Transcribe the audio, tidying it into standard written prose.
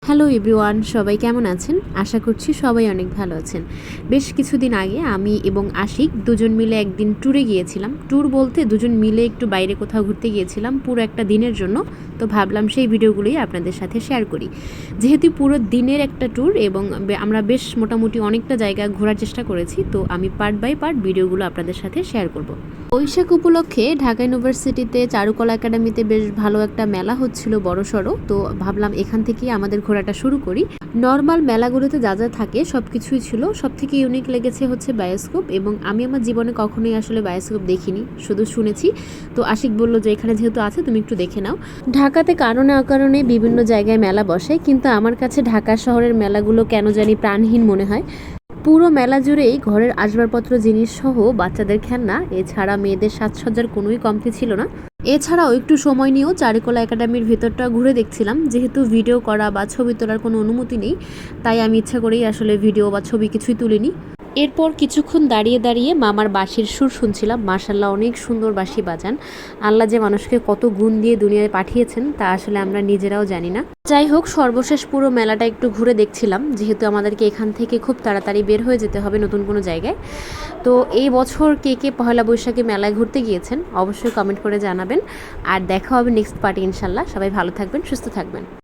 Hello everyone, সবাই কেমন আছেন? আশা করছি সবাই অনেক ভালো আছেন। বেশ কিছুদিন আগে আমি এবং আশিক দুজন মিলে একদিন ট্যুরে গিয়েছিলাম। ট্যুর বলতে দুজন মিলে একটু বাইরে কোথাও ঘুরতে গিয়েছিলাম পুরো একটা দিনের জন্য। তো ভাবলাম সেই ভিডিওগুলোই আপনাদের সাথে শেয়ার করি। যেহেতু পুরো দিনের একটা ট্যুর এবং আমরা বেশ মোটামুটি অনেকটা জায়গা ঘোরার চেষ্টা করেছি, তো আমি পার্ট বাই পার্ট ভিডিওগুলো আপনাদের সাথে শেয়ার করব। বৈশাখ উপলক্ষে ঢাকা ইউনিভার্সিটিতে চারুকলা একাডেমিতে বেশ ভালো একটা মেলা হচ্ছিল বড়সড়। তো ভাবলাম এখান থেকেই আমাদের ঘোরাটা শুরু করি। নর্মাল মেলাগুলোতে যা যা থাকে সব কিছুই ছিল, সব থেকে ইউনিক লেগেছে হচ্ছে বায়োস্কোপ। এবং আমি আমার জীবনে কখনোই আসলে বায়োস্কোপ দেখিনি, শুধু শুনেছি। তো আশিক বলল যে এখানে যেহেতু আছে তুমি একটু দেখে নাও। ঢাকাতে কারণে অকারণে বিভিন্ন জায়গায় মেলা বসে, কিন্তু আমার কাছে ঢাকা শহরের মেলাগুলো কেন জানি প্রাণহীন মনে হয়। পুরো মেলা জুড়েই ঘরের আসবাবপত্র জিনিস সহ বাচ্চাদের খেলনা, এছাড়া মেয়েদের সাজসজ্জার কোনোই কমতি ছিল না। এছাড়াও একটু সময় নিয়েও চারুকলা একাডেমির ভেতরটা ঘুরে দেখছিলাম। যেহেতু ভিডিও করা বা ছবি তোলার কোনো অনুমতি নেই, তাই আমি ইচ্ছা করেই আসলে ভিডিও বা ছবি কিছুই তুলিনি। এরপর কিছুক্ষণ দাঁড়িয়ে দাঁড়িয়ে মামার বাঁশির সুর শুনছিলাম। মাশাল্লাহ, অনেক সুন্দর বাঁশি বাজান। আল্লাহ যে মানুষকে কত গুণ দিয়ে দুনিয়ায় পাঠিয়েছেন তা আসলে আমরা নিজেরাও জানি না। যাই হোক, সর্বশেষ পুরো মেলাটা একটু ঘুরে দেখছিলাম, যেহেতু আমাদেরকে এখান থেকে খুব তাড়াতাড়ি বের হয়ে যেতে হবে নতুন কোনো জায়গায়। তো এই বছর কে কে পহেলা বৈশাখে মেলায় ঘুরতে গিয়েছেন অবশ্যই কমেন্ট করে জানাবেন। আর দেখা হবে নেক্সট পার্টি ইনশাল্লাহ। সবাই ভালো থাকবেন, সুস্থ থাকবেন।